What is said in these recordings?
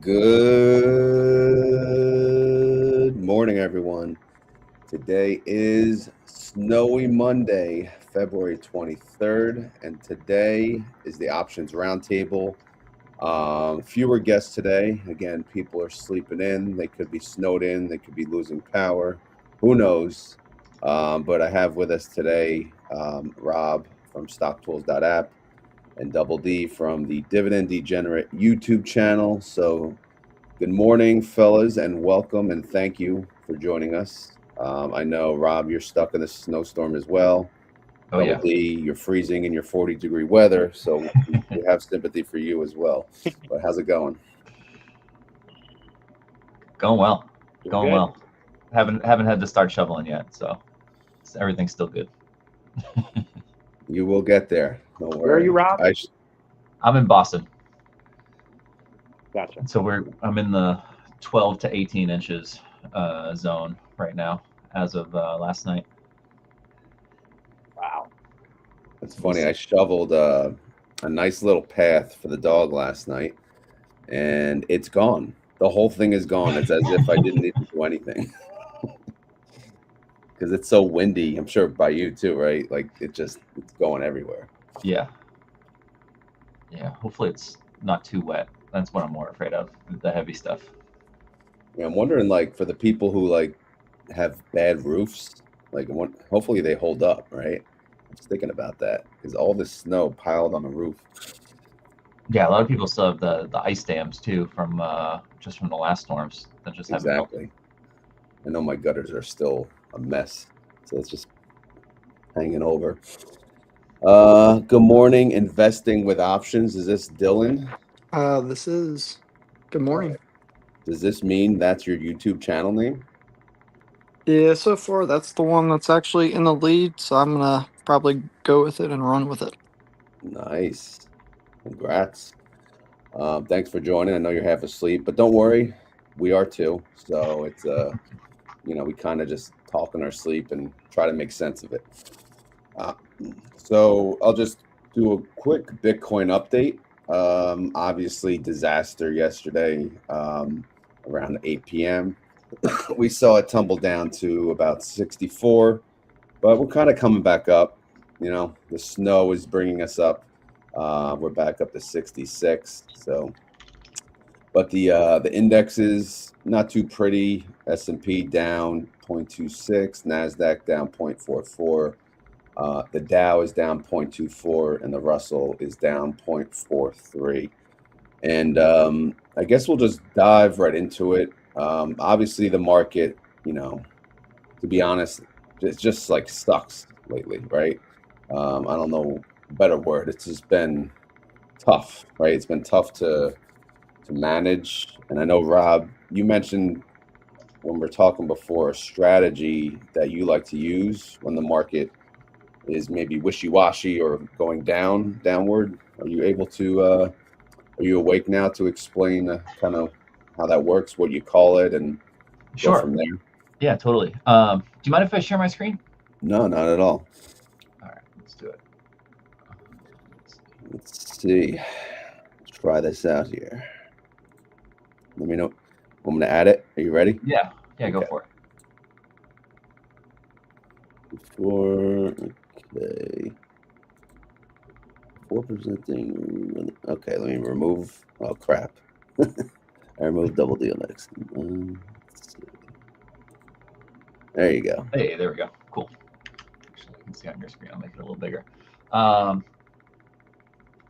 Good morning, everyone. Today is Snowy Monday, February 23rd, and today is the Options Roundtable. Fewer guests today. Again, people are sleeping in. They could be snowed in. They could be losing power. Who knows? But I have with us today Rob from StockTools.app and Double D from the Dividend Degenerate YouTube channel. So good morning, fellas, and welcome, and thank you for joining us. I know, Rob, you're stuck in a snowstorm as well. Oh, yeah. Double D, you're freezing in your 40-degree weather, so we have sympathy for you as well. But how's it going? Going well. Going Good. well. Haven't had to start shoveling yet, so everything's still good. You will get there. Don't worry. Where are you, Rob? I'm in Boston. Gotcha. So I'm in the 12 to 18 inches zone right now as of last night. Wow. It's funny. I shoveled a nice little path for the dog last night, and it's gone. The whole thing is gone. It's as if I didn't need to do anything. Because it's so windy. I'm sure by you too, right? Like it's going everywhere. Yeah. Hopefully it's not too wet. That's what I'm more afraid of, the heavy stuff. Yeah, I'm wondering, like, for the people who like have bad roofs, like, hopefully they hold up, right? I'm just thinking about that because all this snow piled on the roof. Yeah, a lot of people still have the ice dams too from just from the last storms that just haven't melted. Exactly. I know my gutters are still a mess, so it's just hanging over. Good morning, investing with options. Is this Dylan? This is. Good morning. Does this mean that's your YouTube channel name? Yeah, so far that's the one that's actually in the lead, so I'm gonna probably go with it and run with it. Nice. Congrats. Thanks for joining. I know you're half asleep, but don't worry, we are too. So it's we kind of just talk in our sleep and try to make sense of it. So I'll just do a quick Bitcoin update. Obviously, disaster yesterday around 8 p.m. We saw it tumble down to about 64, but we're kind of coming back up. The snow is bringing us up. We're back up to 66. So, but the index is not too pretty. S&P down 0.26, Nasdaq down 0.44. The Dow is down 0.24, and the Russell is down 0.43. And I guess we'll just dive right into it. Obviously, the market, to be honest, it just like sucks lately, right? I don't know a better word. It's just been tough, right? It's been tough to manage. And I know, Rob, you mentioned when we're talking before a strategy that you like to use when the market is maybe wishy-washy or going downward. Are you able to are you awake now to explain kind of how that works, what you call it, and Sure. go from there? Yeah, totally. Do you mind if I share my screen? No, not at all. All right, let's do it. Let's see. Let's try this out here. Let me know. I'm gonna add it. Are you ready? Yeah, go for it. Okay. 4% thing. Okay, let me remove. Oh crap! I removed Double D next. There you go. Hey, there we go. Cool. Actually, you can see on your screen. I'll make it a little bigger.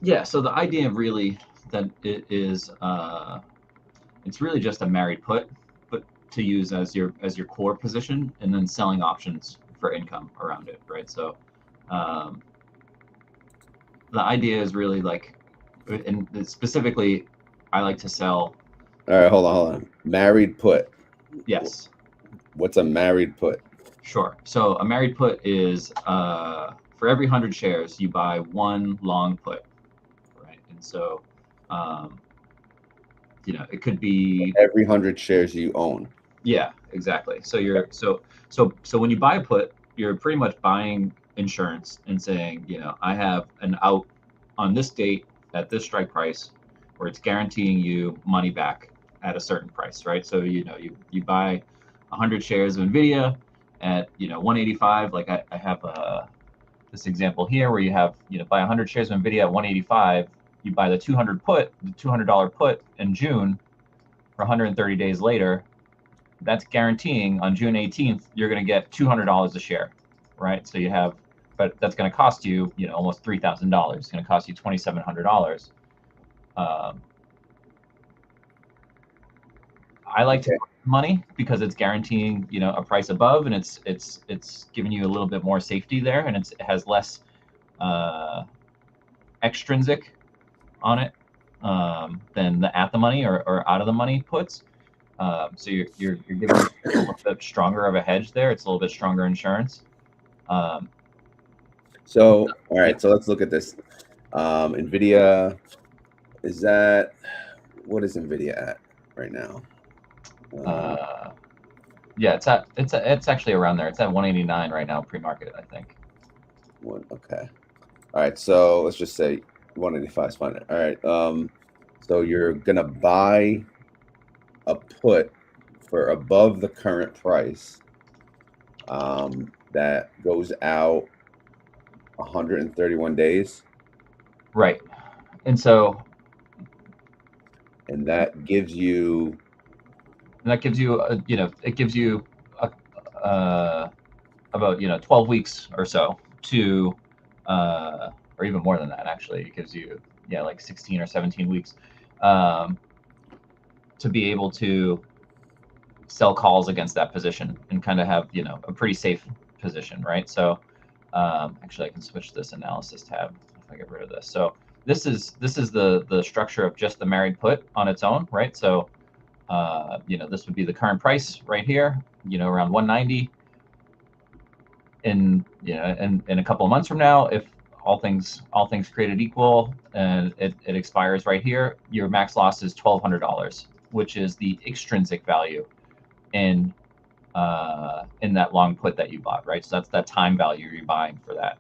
Yeah. So the idea really that it is, it's really just a married put, but to use as your core position, and then selling options for income around it, right? So, the idea is really like, and specifically, I like to sell. All right, hold on. Married put. Yes. What's a married put? Sure. So a married put is for every 100 shares, you buy one long put, right? And so, it could be every 100 shares you own. Yeah, exactly. So you're so when you buy a put, you're pretty much buying insurance and saying, I have an out on this date at this strike price, where it's guaranteeing you money back at a certain price, right? So you buy 100 shares of Nvidia at 185. Like I have this example here where you have buy 100 shares of Nvidia at 185. You buy the $200 put in June for 130 days later. That's guaranteeing on June 18th you're going to get $200 a share, right? So you have, but that's going to cost you almost $3,000. It's going to cost you $2,700. I like to put money because it's guaranteeing a price above, and it's giving you a little bit more safety there, and it has less extrinsic on it than the at the money or out of the money puts. So you're giving a little bit stronger of a hedge there. It's a little bit stronger insurance. So all right, so let's look at this. Nvidia, what is Nvidia at right now? Yeah, it's actually around there. It's at 189 right now, pre-market, I think. Okay. All right, so let's just say 185 is fine. All right. So you're gonna buy a put for above the current price. That goes out 131 days. Right. And that gives you it gives you about 12 weeks or so to or even more than that, actually. It gives you like 16 or 17 weeks to be able to sell calls against that position and kind of have a pretty safe position, right? So actually I can switch this analysis tab if I get rid of this. So this is the structure of just the married put on its own, right? So this would be the current price right here, around 190. In a couple of months from now, if all things created equal and it expires right here, your max loss is $1,200, which is the extrinsic value in that long put that you bought, right? So that's that time value you're buying for that.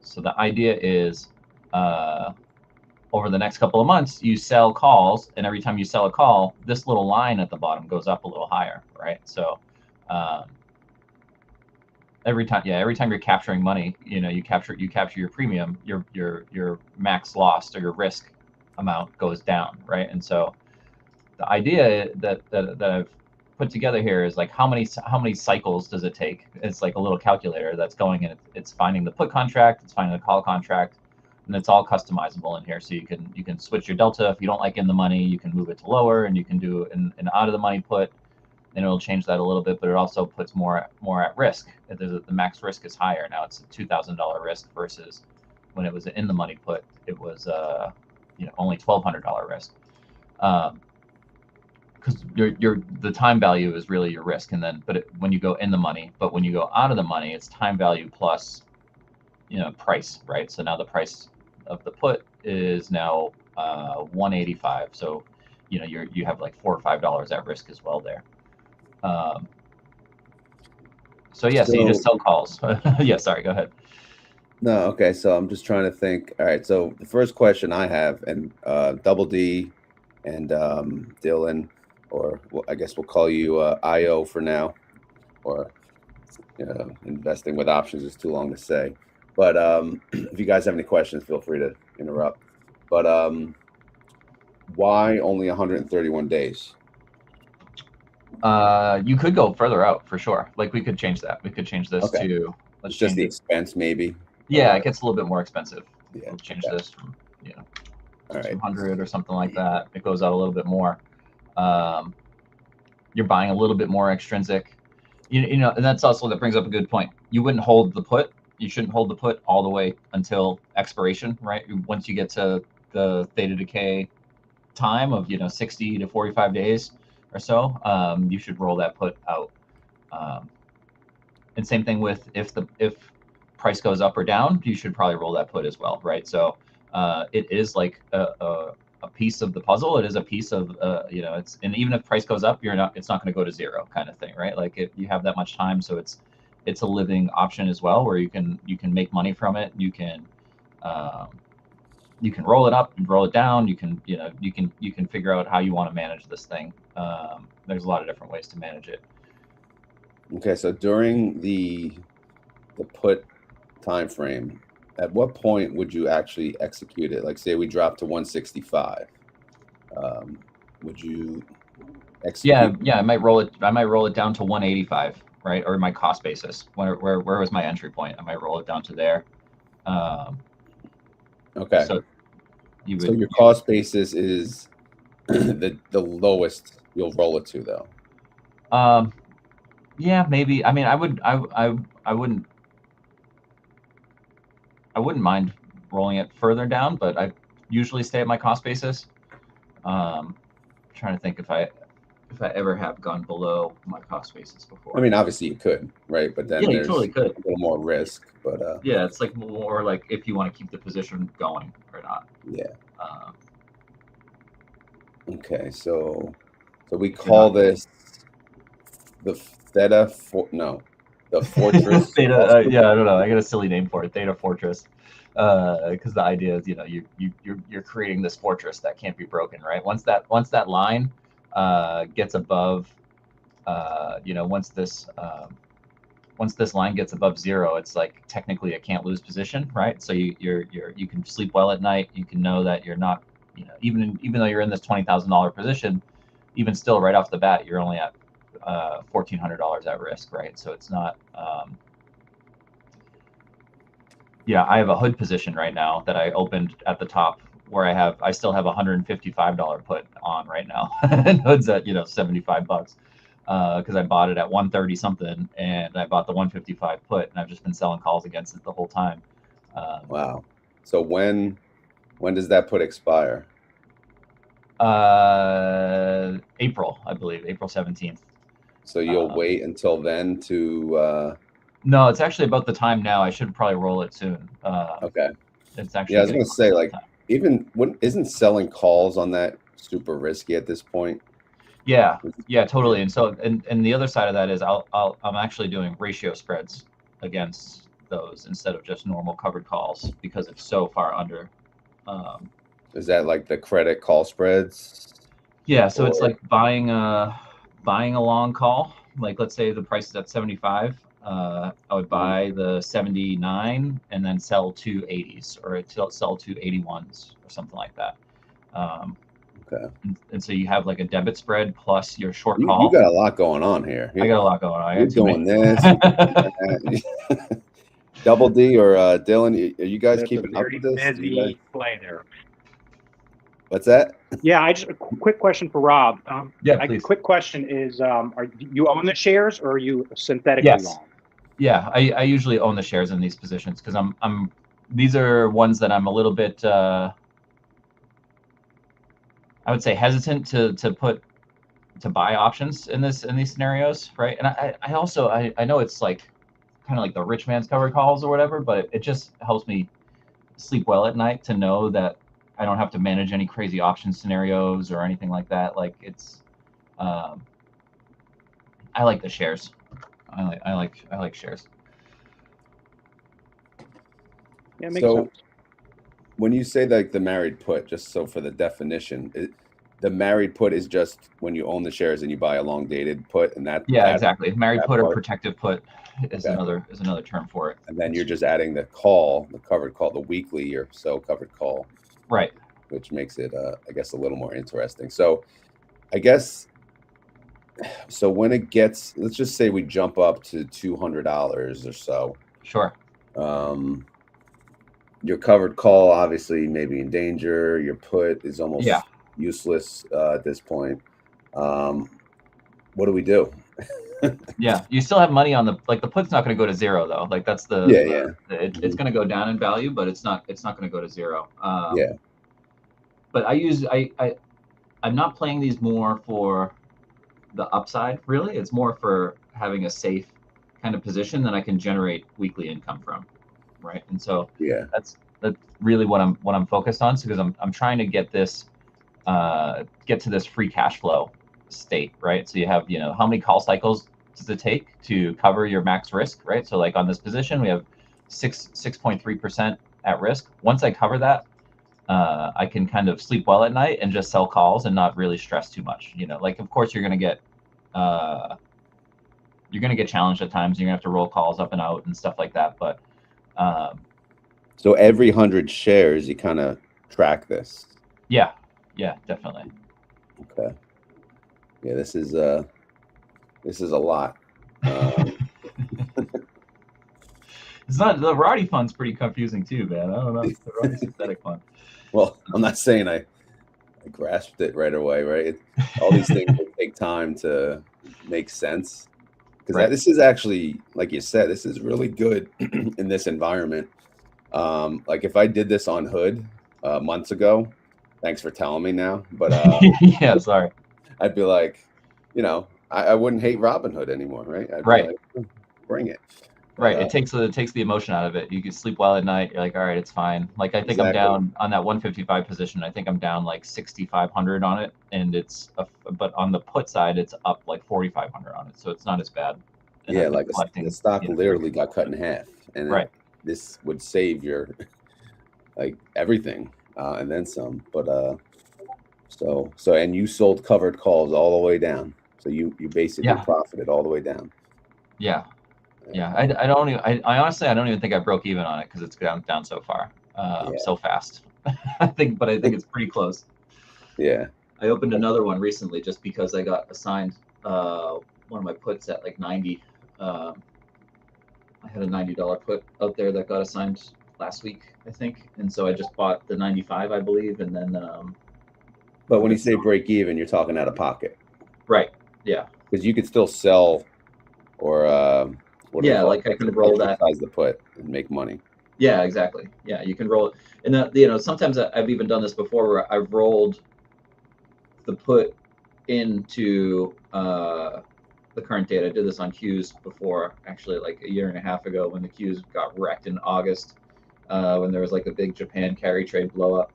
So the idea is over the next couple of months, you sell calls, and every time you sell a call, this little line at the bottom goes up a little higher, right? So every time you're capturing money, you capture your premium, your max loss or your risk amount goes down, right? And so the idea that I've put together here is like how many cycles does it take? It's like a little calculator that's going in. It's finding the put contract, it's finding the call contract, and it's all customizable in here. So you can switch your delta. If you don't like in the money, you can move it to lower, and you can do an out of the money put, and it'll change that a little bit. But it also puts more at risk. The max risk is higher now. It's a $2,000 risk versus when it was an in the money put, it was only $1,200 risk. Because the time value is really your risk, and then when you go in the money, but when you go out of the money, it's time value plus price, right? So now the price of the put is now 185. So you have like $4 or $5 at risk as well there. So yeah, so you just sell calls. Yeah, sorry, go ahead. No, okay. So I'm just trying to think. All right. So the first question I have, and Double D and Dylan, or I guess we'll call you IO for now, or investing with options is too long to say. But if you guys have any questions, feel free to interrupt. But why only 131 days? You could go further out for sure. Like we could change that. We could change this to let's just the expense maybe. Yeah, it gets a little bit more expensive. Yeah, we'll change this from 200 or something like that. It goes out a little bit more. You're buying a little bit more extrinsic. And that's also that brings up a good point. You wouldn't hold the put. You shouldn't hold the put all the way until expiration, right? Once you get to the theta decay time of 60 to 45 days or so, you should roll that put out. And same thing with if price goes up or down, you should probably roll that put as well, right? So it is like a piece of the puzzle. It is a piece of it's, and even if price goes up, it's not going to go to zero kind of thing, right? Like if you have that much time, so it's a living option as well, where you can make money from it. You can you can roll it up and roll it down. You can, you can figure out how you want to manage this thing. There's a lot of different ways to manage it. Okay, so during the put time frame, at what point would you actually execute it? Like, say we drop to 165, would you execute? Yeah, I might roll it down to 185, right? Or my cost basis. Where was my entry point? I might roll it down to there. Okay. So so your cost basis is the lowest you'll roll it to, though. Yeah, maybe. I mean, I wouldn't mind rolling it further down, but I usually stay at my cost basis. Trying to think if I ever have gone below my cost basis before. I mean, obviously you could, right? But then you there's totally could. a little more risk. But yeah, it's like more like if you want to keep the position going or not. Yeah. Okay, so we call this the Theta the Fortress. Theta, yeah, I don't know. I got a silly name for it, Theta Fortress, because the idea is, you're creating this fortress that can't be broken, right? Once that line gets above, once this line gets above 0, it's like technically a can't lose position, right? So you can sleep well at night. You can know that you're not, even though you're in this $20,000 position, even still right off the bat, you're only at $1,400 at risk, right? So it's not. Yeah, I have a hood position right now that I opened at the top where I still have $155 put on right now, and hood's at $75 because I bought it at 130 something, and I bought the 155 put, and I've just been selling calls against it the whole time. Wow. So when does that put expire? April, I believe, April 17th. So you'll wait until then to. No, it's actually about the time now. I should probably roll it soon. Okay. It's actually. Yeah, I was gonna say, like, isn't selling calls on that super risky at this point? Yeah, totally. And so, and the other side of that is I'm actually doing ratio spreads against those instead of just normal covered calls because it's so far under. Is that like the credit call spreads? Yeah, so it's like buying a long call. Like, let's say the price is at 75. I would buy the 79 and then sell two 80s or sell two 81s or something like that. Okay. And so you have like a debit spread plus your short You call. got a lot going on here. I got a lot going on. You're doing this. Double D or Dylan, are you guys keeping up with this? Busy play there. What's that? Yeah, I just a quick question for Rob. Yeah, please. Quick question is, are you own the shares or are you synthetically long? Yeah, I usually own the shares in these positions because these are ones that I'm a little bit I would say hesitant to buy options in these scenarios, right? And I also I know it's like kind of like the rich man's covered calls or whatever, but it just helps me sleep well at night to know that I don't have to manage any crazy option scenarios or anything like that. Like it's I like the shares. I like shares. Yeah, makes sense. When you say like the married put, just so for the definition, the married put is just when you own the shares and you buy a long dated put, and that. Yeah, exactly. Married put or protective put is another term for it. And then you're just adding the call, the covered call, the weekly or so covered call, right? Which makes it, I guess, a little more interesting. So, I guess. So when it gets, let's just say we jump up to $200 or so. Sure. Your covered call obviously may be in danger. Your put is almost useless at this point. What do we do? Yeah, you still have money on the put's not going to go to 0 though. Like that's it's going to go down in value, but it's not going to go to 0. But I'm not playing these more for the upside, really. It's more for having a safe kind of position that I can generate weekly income from, right? And so that's really what I'm focused on, because I'm trying to get this get to this free cash flow state, right? So you have, how many call cycles does it take to cover your max risk, right? So like on this position, we have 6.3% at risk. Once I cover that, I can kind of sleep well at night and just sell calls and not really stress too much. Like of course you're gonna get challenged at times. You're gonna have to roll calls up and out and stuff like that. But so every 100 shares, you kind of track this. yeah, definitely. Okay. Yeah, this is a lot. It's not, the Roddy fund's pretty confusing too, man. I don't know. The Roddy synthetic fund. Well, I'm not saying I grasped it right away, right? All these things will take time to make sense. Because Right. this is actually, like you said, this is really good in this environment. Like if I did this on Hood months ago, thanks for telling me now. But yeah, sorry. I'd be like, I wouldn't hate Robinhood anymore, right? I'd Right. be like, bring it. Right. It takes the emotion out of it. You can sleep well at night. You're like, all right, it's fine. Like I think Exactly. I'm down on that 155 position. I think I'm down like 6,500 on it, and but on the put side, it's up like 4,500 on it. So it's not as bad. And Yeah, like the stock literally got cut in half, and right. This would save your like everything and then some. But so and you sold covered calls all the way down, so you basically profited all the way down. Yeah. Yeah, I honestly, I don't even think I broke even on it because it's down so far, so fast. I think it's pretty close. Yeah. I opened another one recently just because I got assigned one of my puts at like 90. I had a $90 put out there that got assigned last week, I think, and so I just bought the 95, I believe, and then. But when you say break even, you're talking out of pocket, right? Yeah. Because you could still sell, or like I can roll that. Exercise the put and make money. Yeah, exactly. Yeah, you can roll it, and sometimes I've even done this before where I've rolled the put into the current date. I did this on Qs before, actually, like a year and a half ago when the Qs got wrecked in August, when there was like a big Japan carry trade blow up.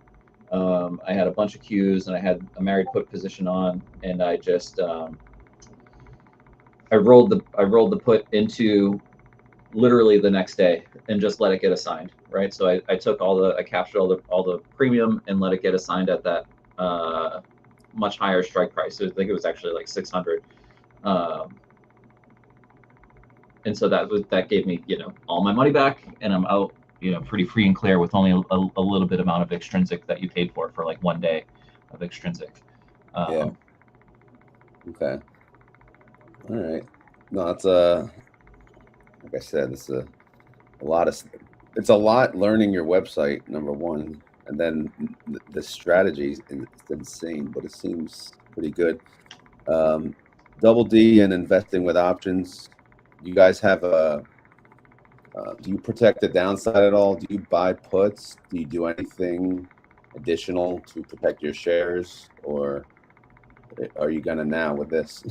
I had a bunch of Qs and I had a married put position on, and I just I rolled the put into literally the next day and just let it get assigned, right? So I took I captured all the premium and let it get assigned at that much higher strike price. So I think it was actually like 600. And so that gave me, all my money back, and I'm out, pretty free and clear with only a little bit amount of extrinsic that you paid for like 1 day of extrinsic. Yeah. Okay. All right. No, it's like I said, it's a lot learning your website, number one, and then the strategy is insane, but it seems pretty good. Double D and investing with options. You guys have do you protect the downside at all? Do you buy puts? Do you do anything additional to protect your shares, or are you gonna now with this?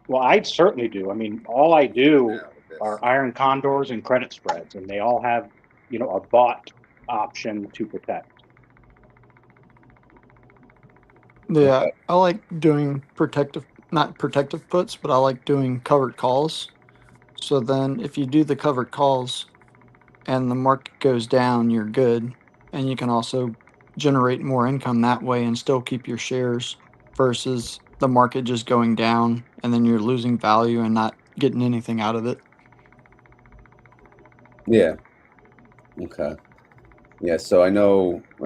Well, I certainly do. I mean, all I do are iron condors and credit spreads, and they all have, a bought option to protect. Yeah, Okay. I like doing not protective puts, but I like doing covered calls. So then if you do the covered calls and the market goes down, you're good. And you can also generate more income that way and still keep your shares versus the market just going down and then you're losing value and not getting anything out of it. Yeah. Okay. Yeah. So I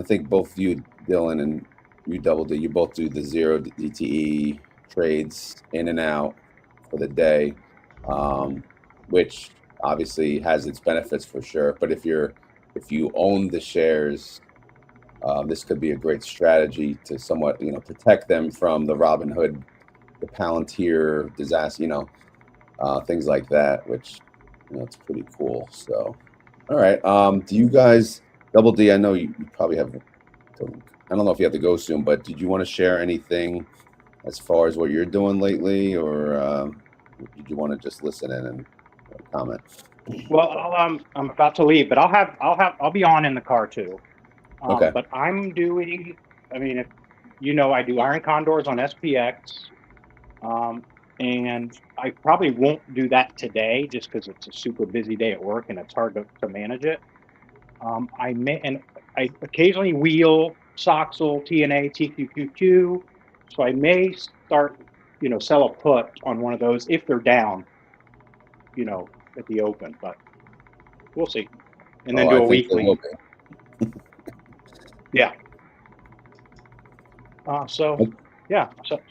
think both you, Dylan, and you Double D, you both do the 0 DTE trades in and out for the day, which obviously has its benefits for sure. But if you own the shares, this could be a great strategy to somewhat, protect them from the Robinhood, the Palantir disaster, things like that, which, it's pretty cool. So, all right. Do you guys, Double D, I know you probably have, I don't know if you have to go soon, but did you want to share anything as far as what you're doing lately, or did you want to just listen in and comment? Well, I'm about to leave, but I'll be on in the car too. Okay. But I'm doing, I mean, if I do iron condors on SPX, and I probably won't do that today just because it's a super busy day at work and it's hard to manage it. I occasionally wheel SOXL, TNA, TQQQ. So I may start, sell a put on one of those if they're down, at the open, but we'll see. And then do a think they will weekly. Yeah. So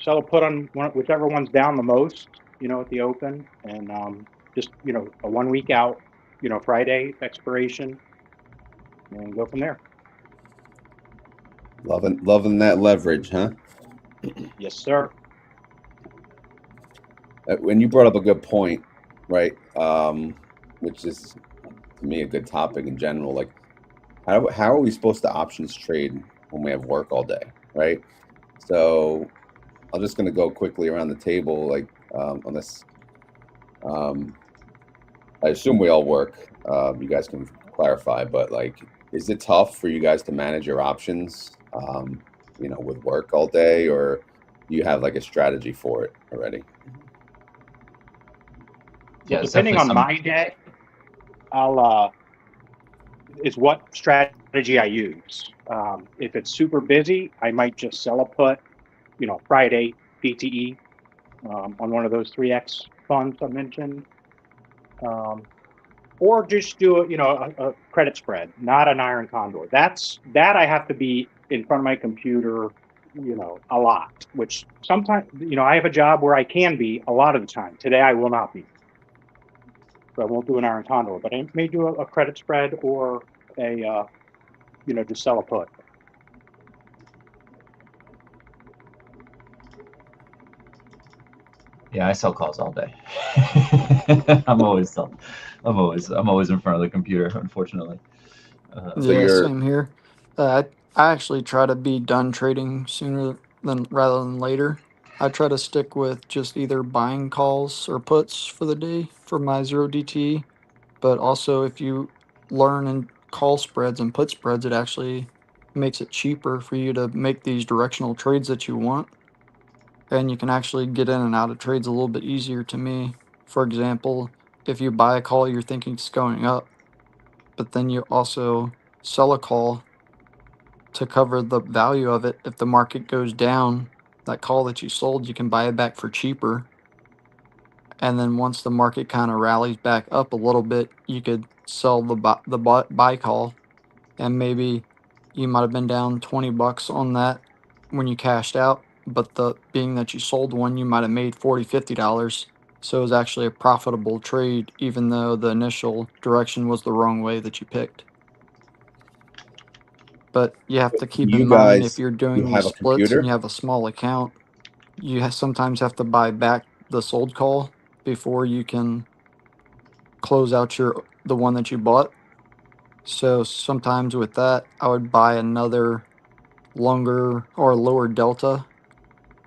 sell a put on whichever one's down the most, at the open, and just a 1 week out, Friday expiration, and go from there. Loving that leverage, huh? Yes, sir. When you brought up a good point, right? Which is to me a good topic in general. Like, how are we supposed to options trade when we have work all day, right? So I'm just going to go quickly around the table, like on this. I assume we all work. You guys can clarify, but like, is it tough for you guys to manage your options, with work all day, or do you have like a strategy for it already? Yeah, depending on my day, is what strategy I use. If it's super busy, I might just sell a put, Friday PTE on one of those 3X funds I mentioned. Or just do a credit spread, not an iron condor. That I have to be in front of my computer, a lot, which sometimes, I have a job where I can be a lot of the time. Today I will not be. So I won't do an iron condor, but I may do a credit spread or a, just sell a put. Yeah, I sell calls all day. I'm always in front of the computer, unfortunately. Same here. I actually try to be done trading sooner rather than later. I try to stick with just either buying calls or puts for the day for my 0DTE. But also, if you learn in call spreads and put spreads, it actually makes it cheaper for you to make these directional trades that you want. And you can actually get in and out of trades a little bit easier to me. For example, if you buy a call, you're thinking it's going up, but then you also sell a call to cover the value of it. If the market goes down, that call that you sold, you can buy it back for cheaper. And then once the market kind of rallies back up a little bit, you could sell the buy call, and maybe you might have been down $20 on that when you cashed out, but being that you sold one, you might have made $40-50. So it was actually a profitable trade, even though the initial direction was the wrong way that you picked. But you have to keep in mind, if you're doing these splits and you have a small account, you sometimes have to buy back the sold call before you can close out the one that you bought. So sometimes with that, I would buy another longer or lower delta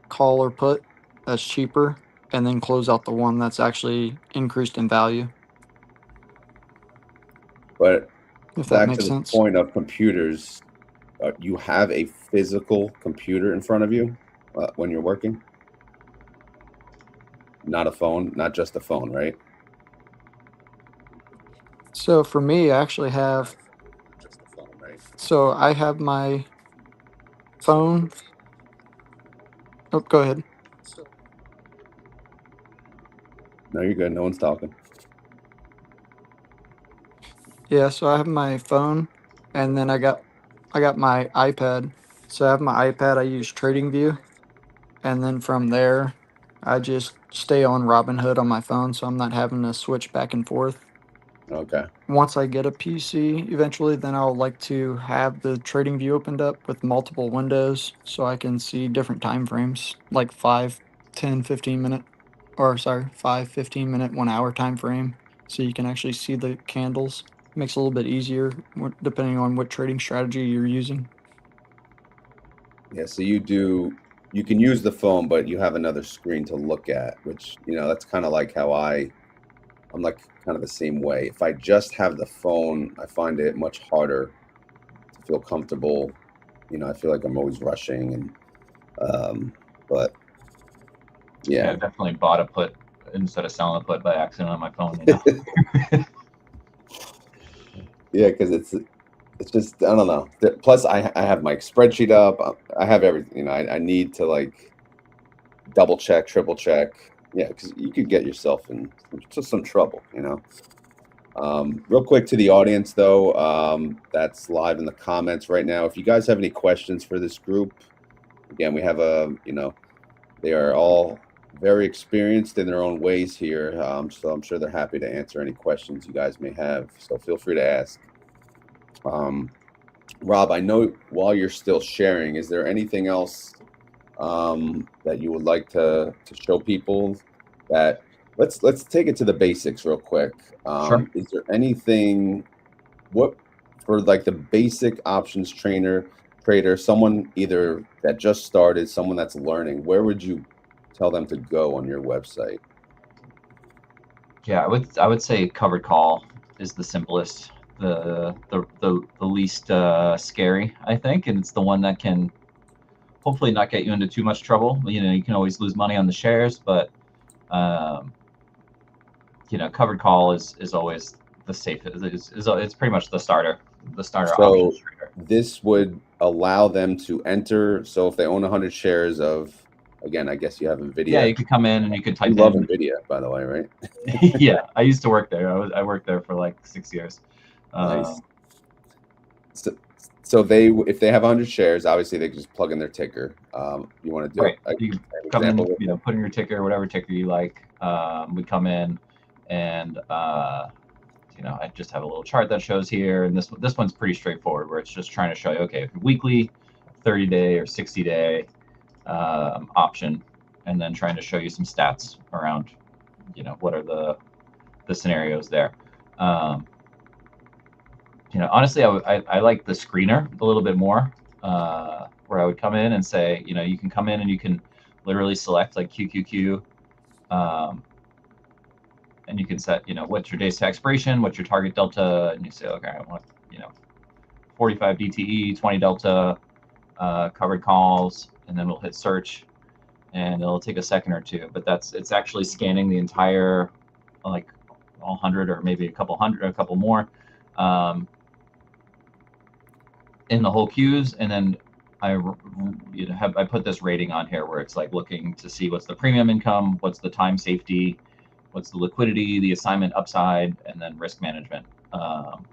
call or put that's cheaper, and then close out the one that's actually increased in value. But if that back makes to the sense. point of computers, you have a physical computer in front of you when you're working, not a phone, not just a phone, right? So for me, I actually have. Just a phone, right? So I have my phone. Oh, go ahead. No, you're good. No one's talking. Yeah, so I have my phone, and then I got my iPad. So I have my iPad. I use TradingView, and then from there, I just stay on Robinhood on my phone, so I'm not having to switch back and forth. Okay. Once I get a PC eventually, then I'll like to have the TradingView opened up with multiple windows so I can see different time frames, like 5, 10, 15 minute, or sorry, 5, 15 minute, 1 hour time frame, so you can actually see the candles. Makes it a little bit easier depending on what trading strategy you're using. Yeah, so you can use the phone, but you have another screen to look at, which, that's kind of like how I'm like kind of the same way. If I just have the phone, I find it much harder to feel comfortable. I feel like I'm always rushing, and but Yeah, I yeah. definitely bought a put instead of selling a put by accident on my phone. Yeah, because it's just, I don't know. Plus, I have my spreadsheet up. I have everything. You know, I need to like double check, triple check. Yeah, because you could get yourself in some trouble. You know. Real quick to the audience, though, that's live in the comments right now. If you guys have any questions for this group, again, we have they are all very experienced in their own ways here. So I'm sure they're happy to answer any questions you guys may have. So feel free to ask. Rob, I know while you're still sharing, is there anything else that you would like to show people? That let's take it to the basics real quick. Sure. Is there anything for like the basic options trader, someone either that just started, someone that's learning, where would you tell them to go on your website? Yeah, I would say covered call is the simplest, the least scary, I think, and it's the one that can hopefully not get you into too much trouble. You know, you can always lose money on the shares, but you know, covered call is always the safest. It's pretty much the starter options trader. This would allow them to enter. So if they own 100 shares of, again, I guess you have NVIDIA. Yeah, you could come in and you could type in. You love NVIDIA, by the way, right? Yeah, I used to work there. I worked there for like 6 years. Nice. So if they have 100 shares, obviously they can just plug in their ticker. You want to do right? You come in, you know, put in your ticker, whatever ticker you like. We come in, and you know, I just have a little chart that shows here, and this one's pretty straightforward, where it's just trying to show you, okay, if you're weekly, 30-day, or 60-day option, and then trying to show you some stats around, you know, what are the scenarios there. You know, honestly, I like the screener a little bit more, where I would come in and say, you know, you can come in and you can literally select like QQQ, and you can set, you know, what's your days to expiration, what's your target delta, and you say, okay, I want, you know, 45 DTE, 20 delta, covered calls, and then we'll hit search, and it'll take a second or two, but it's actually scanning the entire, like, all 100 or maybe a couple more, in the whole queues, and then I put this rating on here where it's like looking to see what's the premium income, what's the time safety, what's the liquidity, the assignment upside, and then risk management, and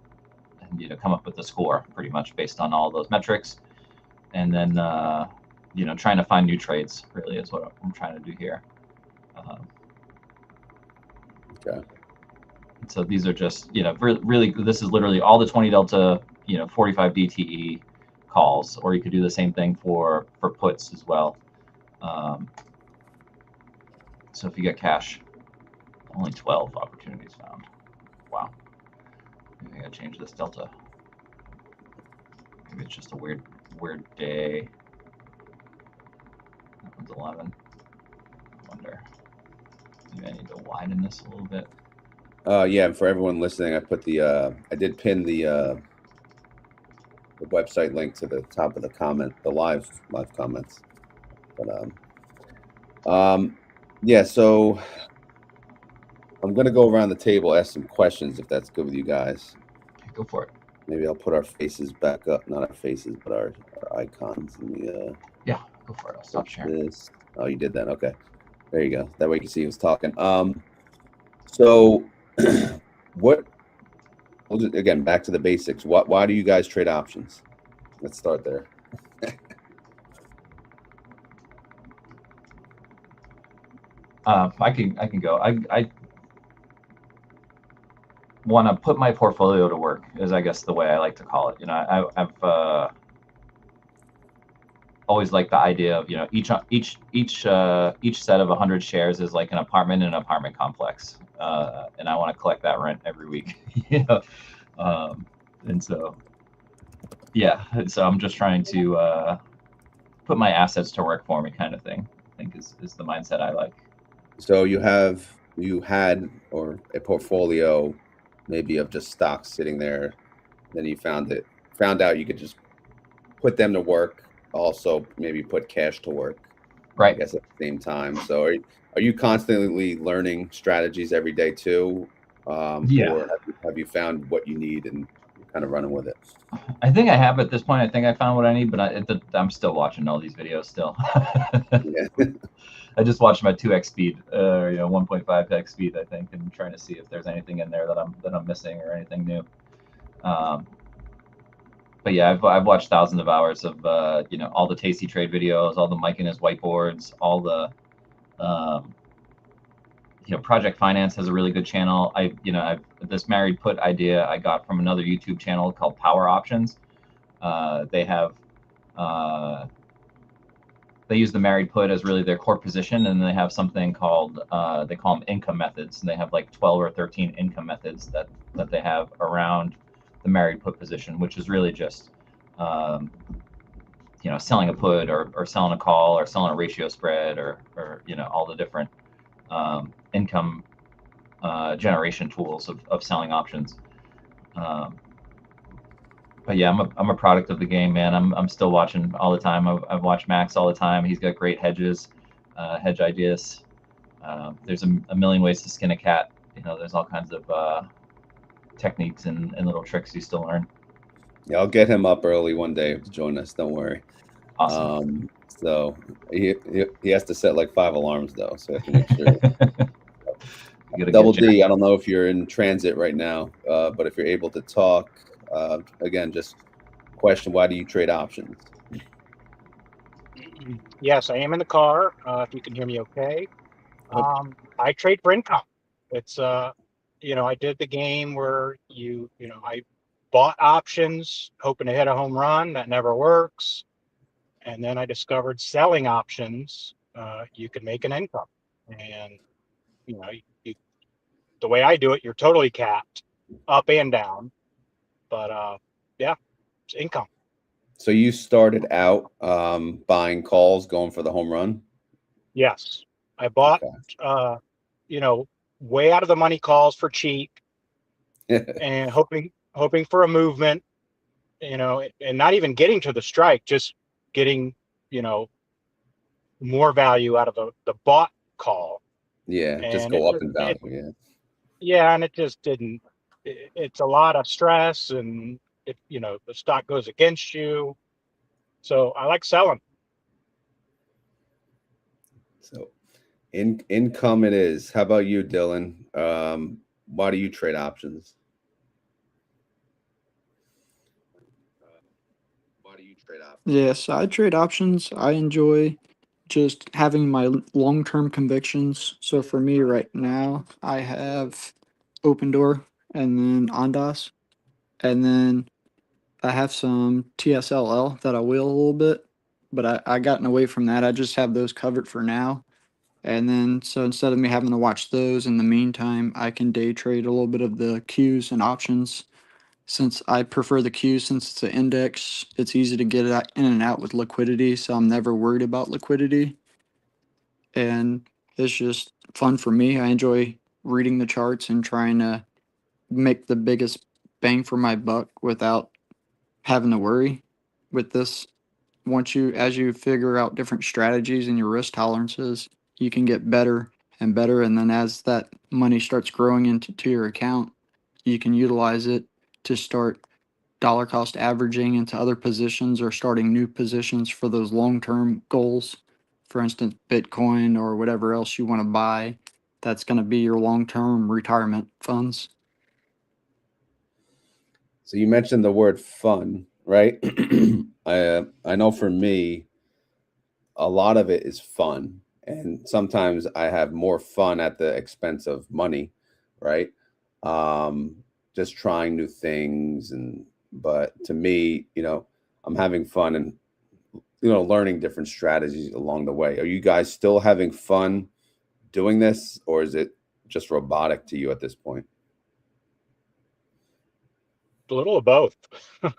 you know, come up with the score pretty much based on all those metrics, and then you know, trying to find new trades really is what I'm trying to do here. Okay. So these are just, you know, really this is literally all the 20 delta, you know, 45 DTE calls, or you could do the same thing for puts as well. So if you get cash, only 12 opportunities found. Wow. Maybe I gotta change this delta. Maybe it's just a weird day. That one's 11. I wonder. Maybe I need to widen this a little bit. Yeah, and for everyone listening, I put I did pin the website link to the top of the comment, the live comments. But yeah, so I'm gonna go around the table, ask some questions if that's good with you guys. Go for it. Maybe I'll put our faces back up, not our faces, but our icons in the yeah, go for it. I'll stop sharing. this. Oh, you did that. Okay. There you go. That way you can see who's talking. So again, back to the basics. Why do you guys trade options? Let's start there. I can go. I want to put my portfolio to work, is I guess the way I like to call it. You know, I've always liked the idea of, you know, each set of 100 shares is like an apartment in an apartment complex, and I want to collect that rent every week. You know, and so yeah, so I'm just trying to put my assets to work for me, kind of thing. I think is the mindset I like. So you had a portfolio maybe of just stocks sitting there, then you found out you could just put them to work, also maybe put cash to work, right? I guess at the same time. So are you constantly learning strategies every day too? Yeah. Or have you found what you need and you're kind of running with it? I think I have at this point. I think I found what I need, but I'm still watching all these videos still. Yeah. I just watched my 2x speed, 1.5x speed, I think, and trying to see if there's anything in there that I'm missing or anything new. But yeah, I've watched thousands of hours of all the Tasty Trade videos, all the Mike and his whiteboards, all the Project Finance has a really good channel. This married put idea I got from another YouTube channel called Power Options. They have they use the married put as really their core position, and they have something called they call them income methods, and they have like 12 or 13 income methods that they have around the married put position, which is really just selling a put or selling a call or selling a ratio spread or all the different income generation tools of selling options. But yeah, I'm a product of the game, man. I'm still watching all the time. I've watched Max all the time. He's got great hedge ideas. There's a million ways to skin a cat. There's all kinds of techniques and little tricks you still learn. Yeah, I'll get him up early one day to join us. Don't worry. Awesome. So he has to set like 5 alarms though, so I have to make sure. Double D, I don't know if you're in transit right now, but if you're able to talk, again, just question: why do you trade options? Yes, I am in the car. If you can hear me, okay. I trade for income. It's I did the game where I bought options hoping to hit a home run. That never works. And then I discovered selling options. You can make an income, and the way I do it, you're totally capped, up and down. But yeah, it's income. So you started out buying calls, going for the home run? Yes, I bought way out of the money calls for cheap, and hoping for a movement, and not even getting to the strike, just getting more value out of the bought call. Yeah, just And go up in value. Yeah, and it just didn't. It's a lot of stress, and the stock goes against you. So I like selling. So income it is. How about you, Dylan? Why do you trade options? Yes, I trade options. I enjoy just having my long-term convictions. So for me right now, I have Open Door and then Ondas, and then I have some TSLL that I wheel a little bit, but I gotten away from that. I just have those covered for now. And then, so instead of me having to watch those in the meantime, I can day trade a little bit of the Qs and options. Since I prefer the Qs, since it's an index, it's easy to get it in and out with liquidity, so I'm never worried about liquidity. And it's just fun for me. I enjoy reading the charts and trying to make the biggest bang for my buck without having to worry with this. As you figure out different strategies and your risk tolerances, you can get better and better. And then as that money starts growing into your account, you can utilize it to start dollar cost averaging into other positions or starting new positions for those long-term goals. For instance, Bitcoin or whatever else you want to buy, that's going to be your long-term retirement funds. So you mentioned the word fun, right? I know for me, a lot of it is fun, and sometimes I have more fun at the expense of money, right? Just trying new things, but to me, I'm having fun and learning different strategies along the way. Are you guys still having fun doing this, or is it just robotic to you at this point? A little of both.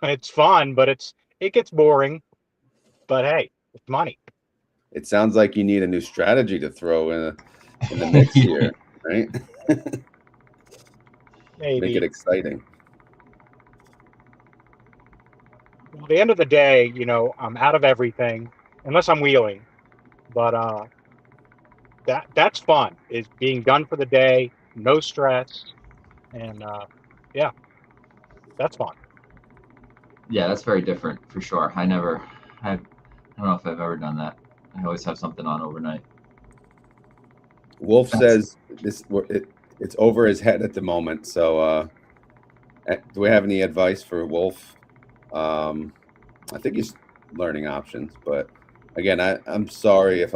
It's fun, but it gets boring. But hey, it's money. It sounds like you need a new strategy to throw in the mix here, right? Maybe. Make it exciting. Well, at the end of the day, I'm out of everything unless I'm wheeling. But that's fun. Is being done for the day, no stress, and yeah, that's fun. Yeah, that's very different for sure. I don't know if I've ever done that. I always have something on overnight. Wolf says it's over his head at the moment. So, do we have any advice for Wolf? I think he's learning options, but again, I'm sorry if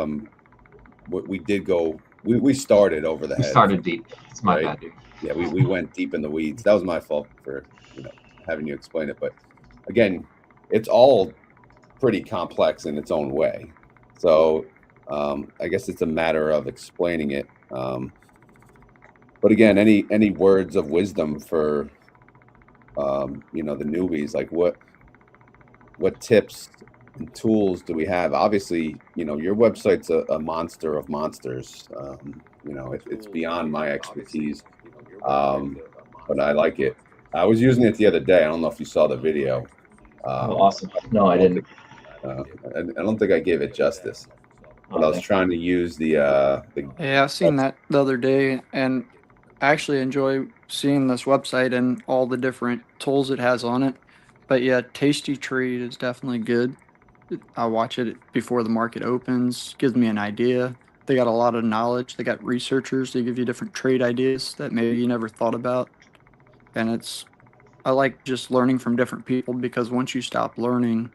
we did go, we started over the We head. started deep. It's my Right. bad, dude. Yeah, we went deep in the weeds. That was my fault for, having you explain it. But again, it's all pretty complex in its own way. So I guess it's a matter of explaining it. But again, any words of wisdom for the newbies, like what tips and tools do we have? Obviously, your website's a monster of monsters. It's beyond my expertise, but I like it. I was using it the other day. I don't know if you saw the video. Awesome. No, I don't didn't. I don't think I gave it justice, but I was Thanks. trying to use the Yeah, I've seen that the other day, and I actually enjoy seeing this website and all the different tools it has on it. But yeah, Tasty Trade is definitely good. I watch it before the market opens, gives me an idea. They got a lot of knowledge. They got researchers. They give you different trade ideas that maybe you never thought about. And I like just learning from different people, because once you stop learning,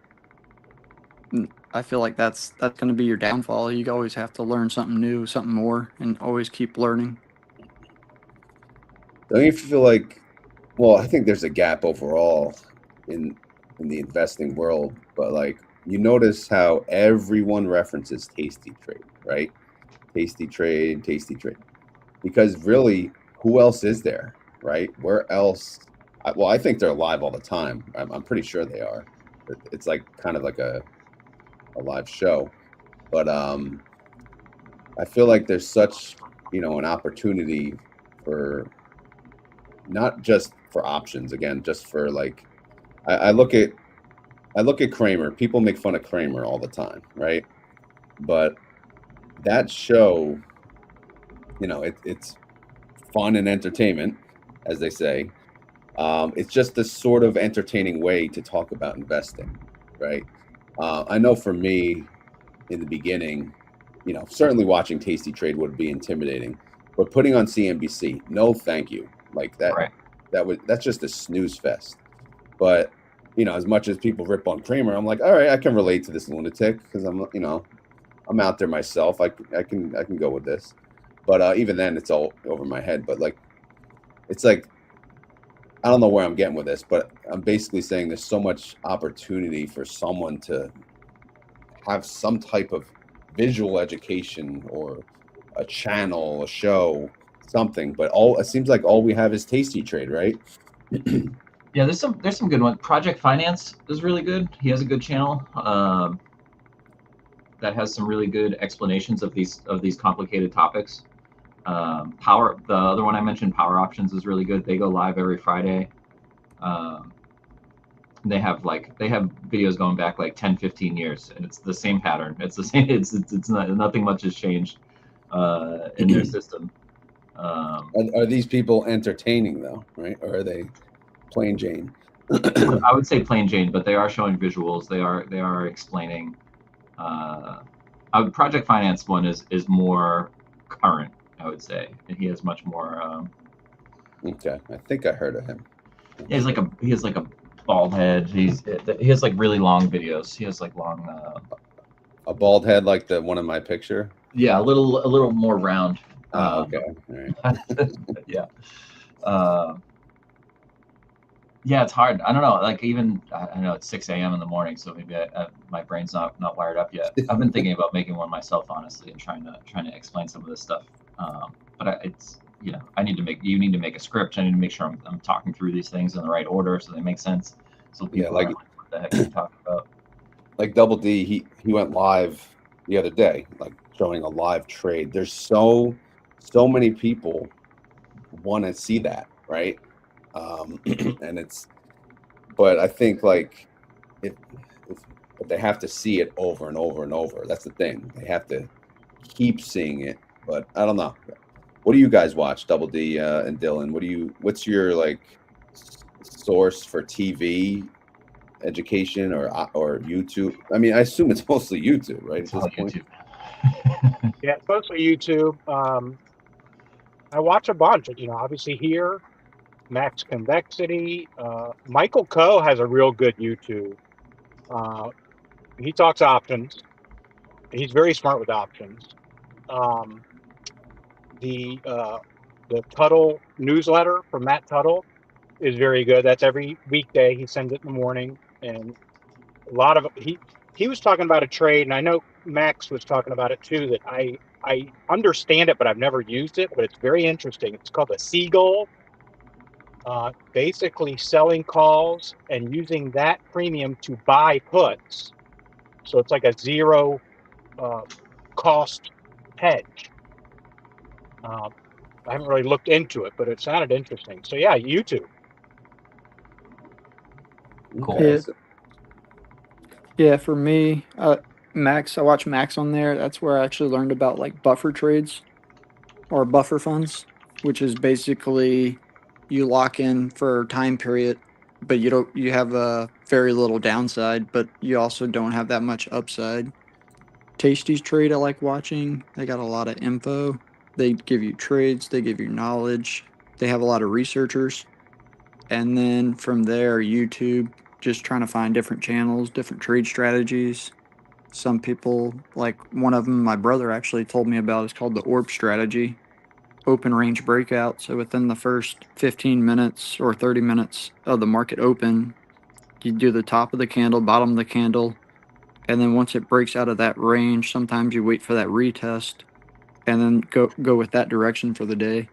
I feel like that's going to be your downfall. You always have to learn something new, something more, and always keep learning. Don't you feel like, well, I think there's a gap overall in the investing world, but like you notice how everyone references Tasty Trade, right? Tasty Trade, Tasty Trade. Because really, who else is there, right? Where else? Well, I think they're live all the time. I'm pretty sure they are. It's like kind of like a live show, but I feel like there's such an opportunity for not just for options. Again, just for like I look at Kramer. People make fun of Kramer all the time, right? But that show, it's fun and entertainment, as they say. It's just this sort of entertaining way to talk about investing, right? I know for me, in the beginning, certainly watching Tasty Trade would be intimidating, but putting on CNBC, no, thank you. Like that, Right. That's just a snooze fest. But as much as people rip on Kramer, I'm like, all right, I can relate to this lunatic because I'm out there myself. I can go with this. But even then, it's all over my head. But like, it's like, I don't know where I'm getting with this, but I'm basically saying there's so much opportunity for someone to have some type of visual education or a channel, a show, something. But it seems like all we have is Tasty Trade, right? Yeah, there's some good ones. Project Finance is really good. He has a good channel that has some really good explanations of these complicated topics. The other one I mentioned, Power Options, is really good. They go live every Friday. They have videos going back like 10, 15 years, and it's the same pattern. It's the same. It's not, nothing much has changed in their system. Are these people entertaining though, right? Or are they plain Jane? I would say plain Jane, but they are showing visuals. They are explaining. Project Finance one is more current, I would say, and he has much more. Okay, I think I heard of him. He has like a bald head. He has like really long videos. He has like long. A bald head like the one in my picture. Yeah, a little more round. Okay. All right. Yeah. Yeah, it's hard. I don't know. Like even I know it's 6 a.m. in the morning, so maybe my brain's not wired up yet. I've been thinking about making one myself, honestly, and trying to explain some of this stuff. But it's you need to make a script. I need to make sure I'm talking through these things in the right order so they make sense. So people are like, what the heck are you talking about? Like Double D, he went live the other day, like showing a live trade. There's so many people want to see that, right? And but I think like if they have to see it over and over and over. That's the thing. They have to keep seeing it. But I don't know. What do you guys watch, Double D and Dylan? What's your like source for TV education or YouTube? I mean, I assume it's mostly YouTube, right? It's At all this point. YouTube. Yeah, it's mostly YouTube. I watch a bunch. Obviously here, Max Convexity. Michael Coe has a real good YouTube. He talks options. He's very smart with options. The Tuttle newsletter from Matt Tuttle is very good. That's every weekday. He sends it in the morning, and a lot of he was talking about a trade, and I know Max was talking about it too. That I understand it, but I've never used it. But it's very interesting. It's called a Seagull. Basically selling calls and using that premium to buy puts. So it's like a zero cost hedge. I haven't really looked into it, but it sounded interesting. So yeah, YouTube. Cool. Okay, Yeah. so- Yeah, for me, Max, I watch Max on there. That's where I actually learned about like buffer trades or buffer funds, which is basically you lock in for a time period, but you have a very little downside, but you also don't have that much upside. Tasty's trade I like watching. They got a lot of info. They give you trades, they give you knowledge. They have a lot of researchers. And then from there, YouTube, just trying to find different channels, different trade strategies. Some people, like one of them, my brother actually told me about, is called the orb strategy, open range breakout. So within the first 15 minutes or 30 minutes of the market open, you do the top of the candle, bottom of the candle, and then once it breaks out of that range, sometimes you wait for that retest and then go with that direction for the day.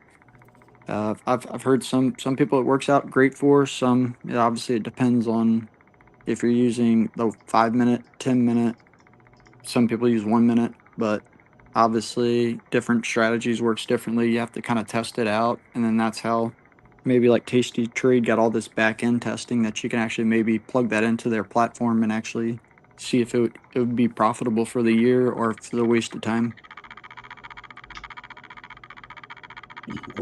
I've heard some people it works out great for. Some obviously it depends on if you're using the 5 minute, 10 minute. Some people use 1 minute, but obviously different strategies works differently. You have to kind of test it out, and then that's how maybe like Tasty Trade got all this back end testing that you can actually maybe plug that into their platform and actually see if it would be profitable for the year or if it's a waste of time.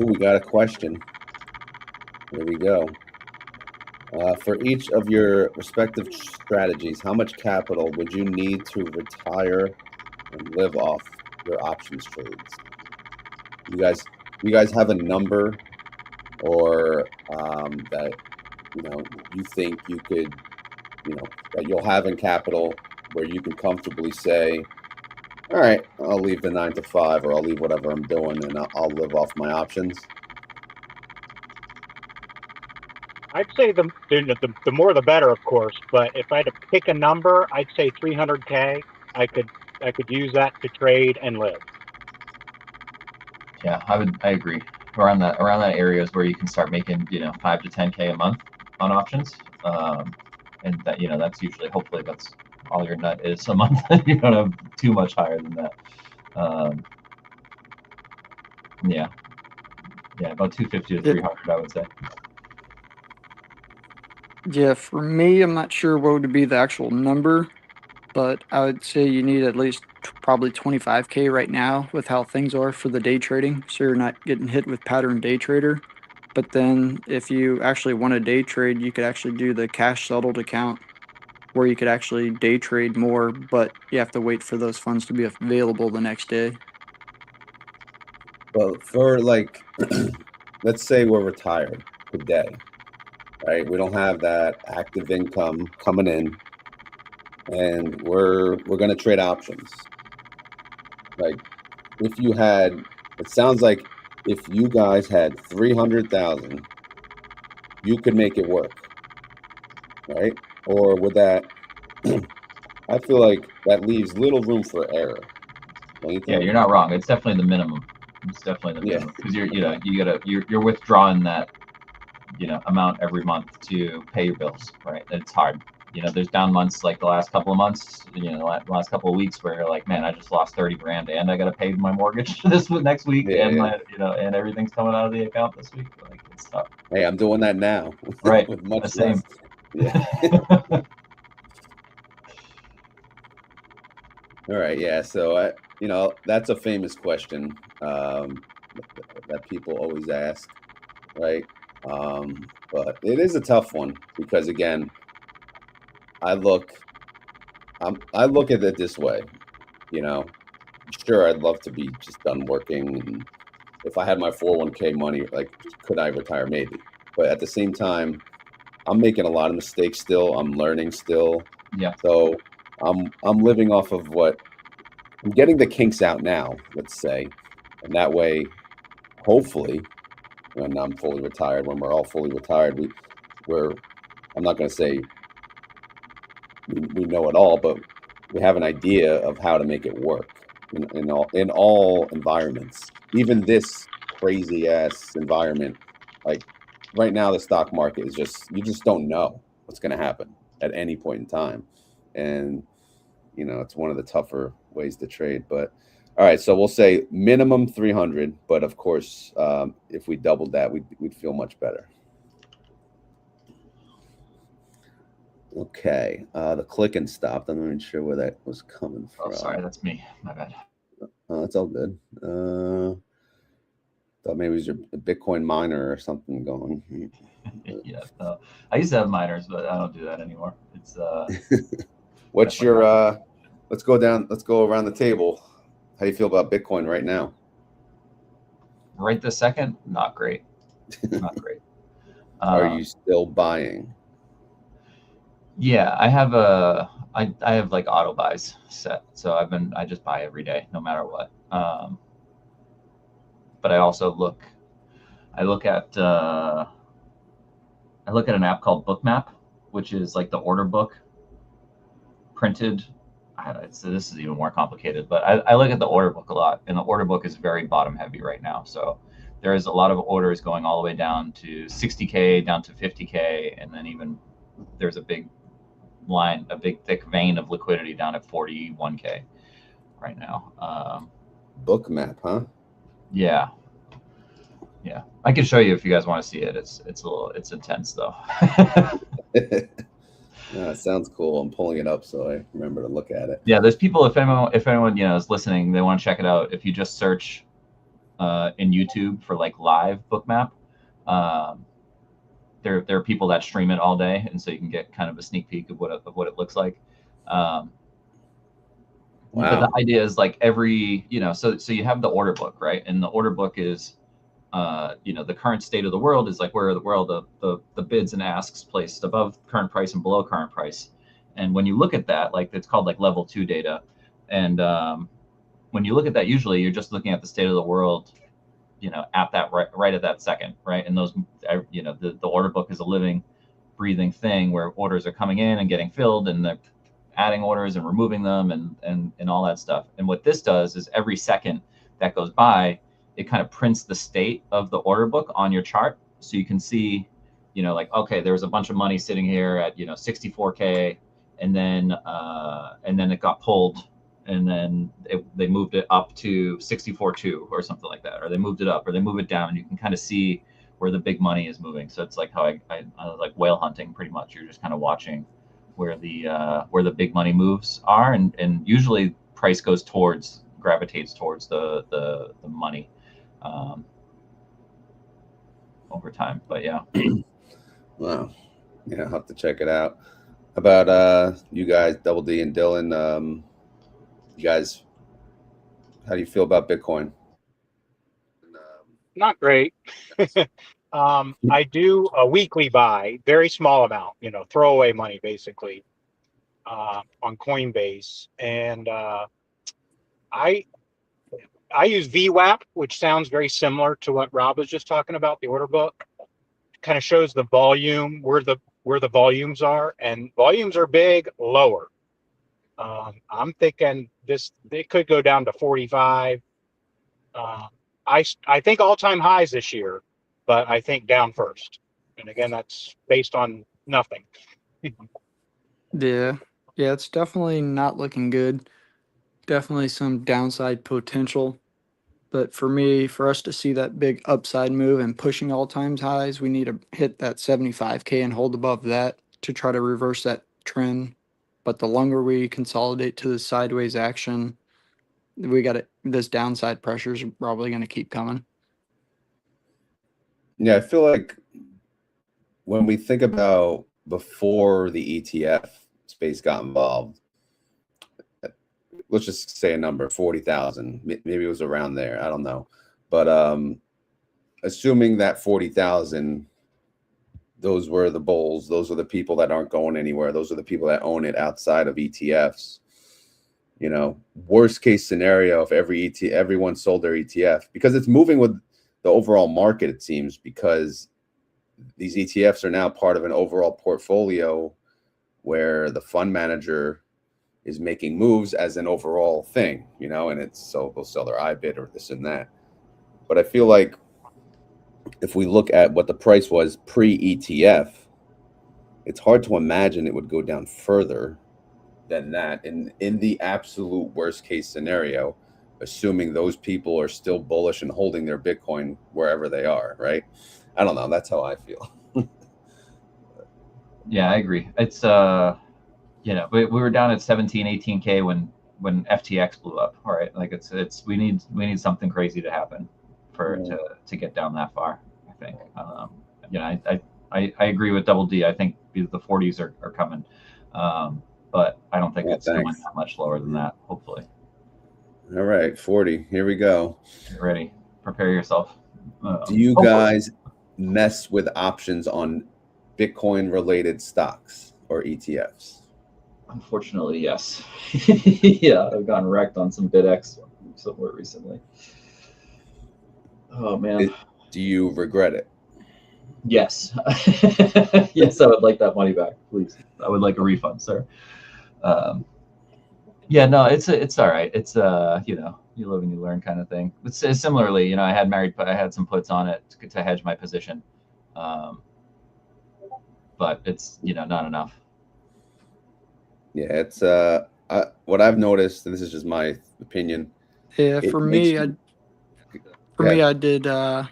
Oh, we got a question. Here we go. For each of your respective strategies, how much capital would you need to retire and live off your options trades? You guys have a number, or that you think you could, that you'll have in capital where you can comfortably say, all right, I'll leave the 9 to 5, or I'll leave whatever I'm doing, and I'll live off my options. I'd say the more the better, of course. But if I had to pick a number, I'd say 300K. I could use that to trade and live. Yeah, I agree. Around that area is where you can start making 5 to 10K a month on options, and that that's usually, hopefully that's all your nut is a month. You don't have too much higher than that. Yeah, about 250 to 300, I would say. Yeah, for me, I'm not sure what would be the actual number, but I would say you need at least probably 25K right now with how things are for the day trading, so you're not getting hit with pattern day trader. But then if you actually want to day trade, you could actually do the cash settled account where you could actually day trade more, but you have to wait for those funds to be available the next day. Well, for like, let's say we're retired today, right? We don't have that active income coming in, and we're going to trade options. Like, if you had, it sounds like if you guys had 300,000, you could make it work, right? Or would that? I feel like that leaves little room for error. Yeah, you're not wrong. It's definitely the minimum. It's definitely the minimum, because you're withdrawing that amount every month to pay your bills, right? It's hard. There's down months like the last couple of months, the last couple of weeks where you're like, man, I just lost 30 grand and I got to pay my mortgage next week, my and everything's coming out of the account this week. Like, it's tough. Hey, I'm doing that now. Right. With much The same. less. Yeah. All right. Yeah. So that's a famous question that people always ask, right? But it is a tough one because, again, I look at it this way, you know. Sure, I'd love to be just done working, and if I had my 401k money, like, could I retire? Maybe. But at the same time, I'm making a lot of mistakes still. I'm learning still. Yeah. So I'm living off of what I'm getting the kinks out now, let's say, and that way, hopefully, when I'm fully retired, when we're all fully retired, we're I'm not going to say we know it all, but we have an idea of how to make it work in all environments. Even this crazy ass environment, like right now, the stock market is you just don't know what's going to happen at any point in time, and it's one of the tougher ways to trade. But all right, so we'll say minimum 300, but of course, if we doubled that, we'd feel much better. Okay, the clicking stopped. I'm not even sure where that was coming from. Oh, sorry, that's me. My bad. That's all good. Thought maybe it was your Bitcoin miner or something going. Yeah, no. I used to have miners, but I don't do that anymore. It's What's your let's go around the table. How do you feel about Bitcoin right now? Right this second, not great. Not great. Are you still buying? Yeah, I have I have like auto buys set, so I just buy every day, no matter what. But I also look at an app called Bookmap, which is like the order book printed. So this is even more complicated, but I look at the order book a lot, and the order book is very bottom heavy right now. So there is a lot of orders going all the way down to 60K, down to 50K, and then even there's a big line, a big thick vein of liquidity down at 41K right now. Bookmap, huh? Yeah. I can show you if you guys want to see it. It's intense though. Yeah, it sounds cool. I'm pulling it up so I remember to look at it. Yeah, there's people. If anyone is listening, they want to check it out. If you just search in YouTube for like live Bookmap, there are people that stream it all day, and so you can get kind of a sneak peek of what it looks like. Wow. But the idea is like every so you have the order book, right? And the order book is the current state of the world is like where the bids and asks placed above current price and below current price. And when you look at that, like it's called like level 2 data. And when you look at that, usually you're just looking at the state of the world, at that right at that second, right? And those, the order book is a living, breathing thing where orders are coming in and getting filled, and they're adding orders and removing them and all that stuff. And what this does is every second that goes by, it kind of prints the state of the order book on your chart, so you can see, like, okay, there was a bunch of money sitting here at 64K, and then it got pulled, and then they moved it up to 64.2 or something like that, or they moved it up or they move it down, and you can kind of see where the big money is moving. So it's like how I like whale hunting, pretty much. You're just kind of watching where the big money moves are, and usually price gravitates towards the money over time. But yeah. Wow. Yeah, I'll have to check it out. How about you guys, Double D and Dylan? You guys, how do you feel about Bitcoin? Not great. I do a weekly buy, very small amount, throwaway money basically, on Coinbase, and I use VWAP, which sounds very similar to what Rob was just talking about. The order book kind of shows the volume, where the volumes are, and volumes are big, lower. I'm thinking it could go down to 45. I think all-time highs this year, but I think down first. And again, that's based on nothing. Yeah, it's definitely not looking good. Definitely some downside potential. But for us to see that big upside move and pushing all-time highs, we need to hit that 75K and hold above that to try to reverse that trend. But the longer we consolidate to the sideways action, this downside pressure is probably going to keep coming. Yeah, I feel like when we think about before the ETF, space got involved, let's just say a number, 40,000. Maybe it was around there. I don't know. But assuming that 40,000, those were the bulls. Those are the people that aren't going anywhere. Those are the people that own it outside of ETFs. You know, worst case scenario, if everyone sold their ETF, because it's moving with the overall market, it seems, because these ETFs are now part of an overall portfolio where the fund manager is making moves as an overall thing, you know, and it's so they'll sell their IBIT or this and that. But I feel like if we look at what the price was pre-ETF, it's hard to imagine it would go down further than that in the absolute worst case scenario, assuming those people are still bullish and holding their Bitcoin wherever they are, right? I don't know. That's how I feel. Yeah, I agree. It's you know, we were down at 17, 18K when FTX blew up. All right, like it's we need something crazy to happen for to get down that far. I think. You know, I agree with Double D. I think the 40s are coming, but I don't think it's going that much lower than that. Hopefully. All right, 40. Here we go. Get ready. Prepare yourself. Do you guys mess with options on Bitcoin related stocks or ETFs? Unfortunately, yes. Yeah, I've gotten wrecked on some BitX somewhere recently. Oh man. Do you regret it? Yes. Yes, I would like that money back, please. I would like a refund, sir. Yeah, no, it's all right. It's you know, you live and you learn kind of thing. But similarly, you know, I had some puts on it to hedge my position, but it's, you know, not enough. Yeah, it's what I've noticed, and this is just my opinion. Yeah, for me, I did the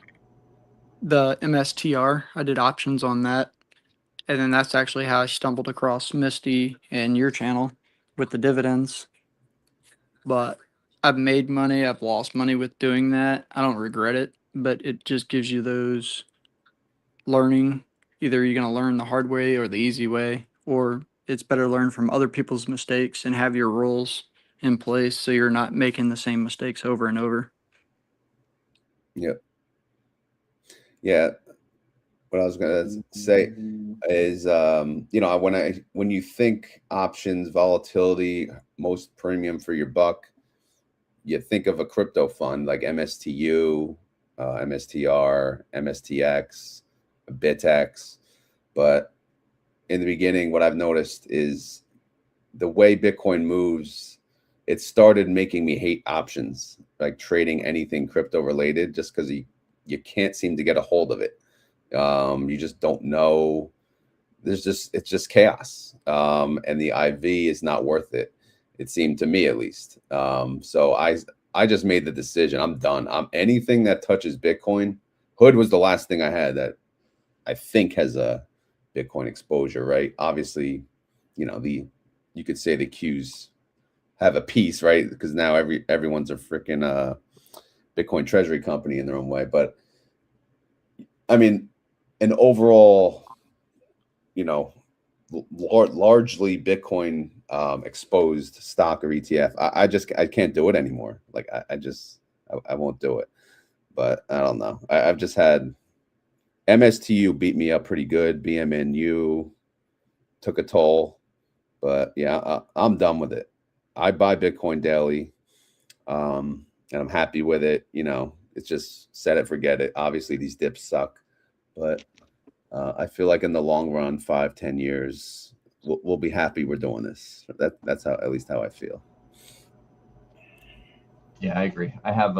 MSTR. I did options on that, and then that's actually how I stumbled across Misty and your channel with the dividends. But I've made money, I've lost money with doing that. I don't regret it, but it just gives you those learning. Either you're going to learn the hard way or the easy way, or it's better to learn from other people's mistakes and have your rules in place so you're not making the same mistakes over and over. Yep. Yeah. What I was going to say is, you know, when you think options, volatility, most premium for your buck, you think of a crypto fund like MSTU, MSTR, MSTX, BitX. But in the beginning, what I've noticed is the way Bitcoin moves, it started making me hate options, like trading anything crypto related, just because you can't seem to get a hold of it. You just don't know. It's just chaos. And the IV is not worth it. It seemed to me, at least. So I just made the decision. I'm done. Anything that touches Bitcoin. Hood was the last thing I had that I think has a Bitcoin exposure, right? Obviously, you know, you could say the Qs have a piece, right? Because now everyone's a freaking Bitcoin treasury company in their own way. But I mean, an overall, you know, largely Bitcoin exposed stock or ETF, I can't do it anymore. Like I won't do it. But I don't know. I've just had MSTU beat me up pretty good. BMNU took a toll, but yeah, I'm done with it. I buy Bitcoin daily, and I'm happy with it. You know, it's just set it, forget it. Obviously, these dips suck, but I feel like in the long run, 5-10 years, we'll be happy we're doing this. That's how, at least how I feel. Yeah, I agree. I have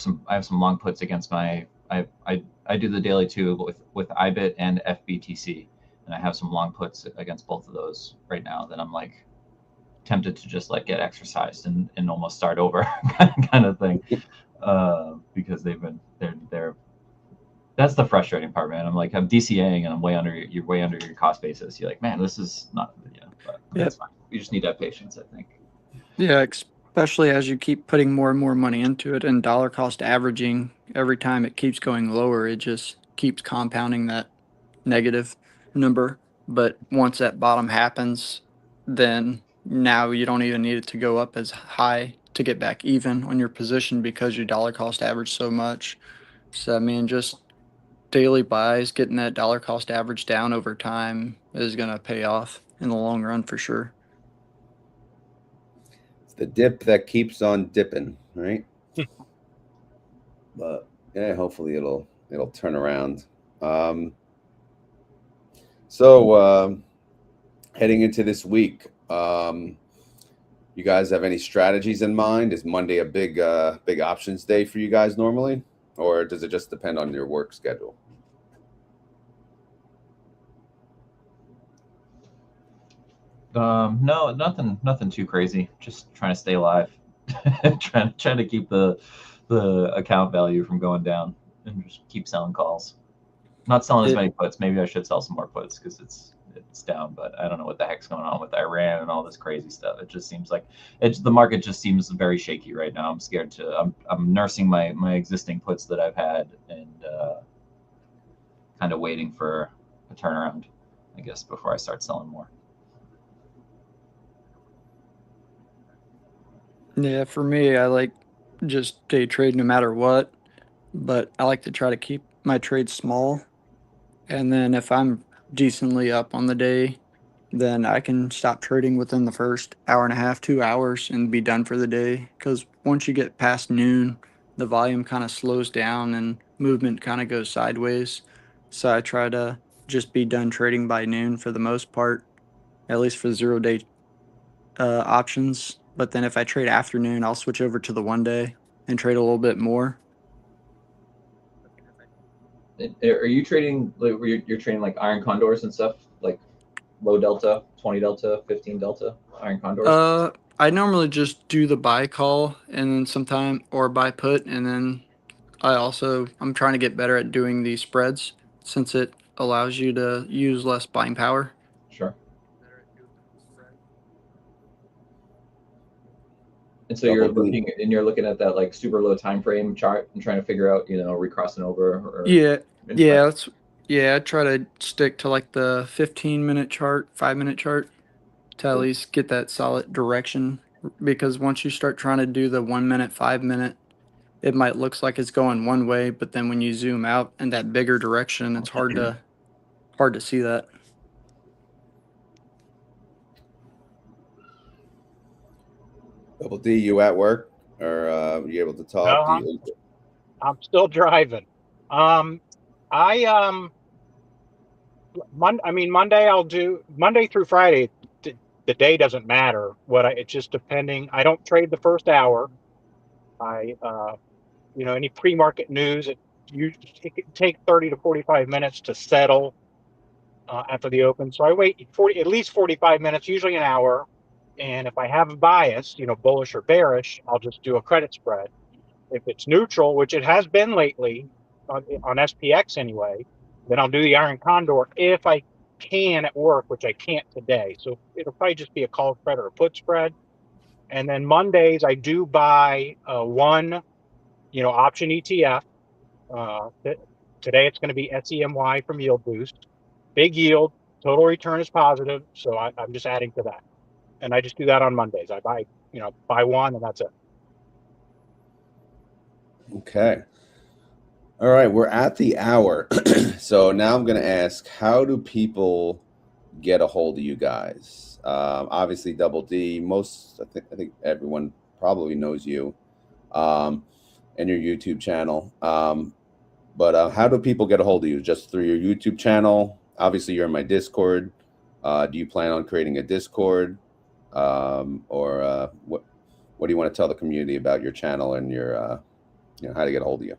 some long puts against my I do the daily too with IBIT and FBTC, and I have some long puts against both of those right now that I'm like tempted to just like get exercised and almost start over kind of thing, because they're that's the frustrating part, man. I'm like, I'm DCAing and I'm way under your cost basis. You're like, man, this is not, but that's fine. You just need to have patience, I think. Yeah, especially as you keep putting more and more money into it and dollar cost averaging every time it keeps going lower, it just keeps compounding that negative number. But once that bottom happens, then now you don't even need it to go up as high to get back even on your position because your dollar cost averaged so much. So I mean, just daily buys, getting that dollar cost average down over time is going to pay off in the long run for sure. It's the dip that keeps on dipping, right? But yeah, hopefully it'll turn around. Um, so heading into this week, you guys have any strategies in mind? Is Monday a big options day for you guys normally, or does it just depend on your work schedule? No, nothing too crazy. Just trying to stay alive, trying to keep the account value from going down, and just keep selling calls. Not selling as many puts. Maybe I should sell some more puts because it's down. But I don't know what the heck's going on with Iran and all this crazy stuff. It just seems like the market just seems very shaky right now. I'm scared to. I'm nursing my existing puts that I've had and kind of waiting for a turnaround, I guess, before I start selling more. Yeah, for me, I like just day trade no matter what, but I like to try to keep my trades small. And then if I'm decently up on the day, then I can stop trading within the first hour and a half, 2 hours, and be done for the day. Because once you get past noon, the volume kind of slows down and movement kind of goes sideways. So I try to just be done trading by noon for the most part, at least for 0 day options. But then if I trade afternoon, I'll switch over to the 1 day and trade a little bit more. Are you trading? Like, you're trading like iron condors and stuff, like low delta, 20 delta, 15 delta iron condors? I normally just do the buy call and then sometime or buy put, and then I'm trying to get better at doing the spreads since it allows you to use less buying power. Sure. And so you're looking at that like super low time frame chart and trying to figure out, recrossing over or Yeah, I try to stick to like the 15-minute chart, 5-minute chart to at least get that solid direction. Because once you start trying to do the 1 minute, 5 minute, it might looks like it's going one way, but then when you zoom out in that bigger direction, it's hard to see that. Double D, you at work or you able to talk? No, I'm still driving. I Monday I'll do Monday through Friday. The day doesn't matter. It's just depending. I don't trade the first hour. I any pre-market news. It can take 30 to 45 minutes to settle after the open. So I wait at least 45 minutes, usually an hour. And if I have a bias, bullish or bearish, I'll just do a credit spread. If it's neutral, which it has been lately on SPX anyway, then I'll do the iron condor if I can at work, which I can't today. So it'll probably just be a call spread or a put spread. And then Mondays I do buy one, option ETF. Today it's going to be SEMY from Yield Boost. Big yield, total return is positive. So I'm just adding to that. And I just do that on Mondays. I buy one and that's it. Okay. All right, we're at the hour. So now I'm going to ask, how do people get a hold of you guys? Obviously, Double D, I think everyone probably knows you and your YouTube channel. But how do people get a hold of you? Just through your YouTube channel? Obviously, you're in my Discord. Do you plan on creating a Discord? Or what do you want to tell the community about your channel and your how to get a hold of you?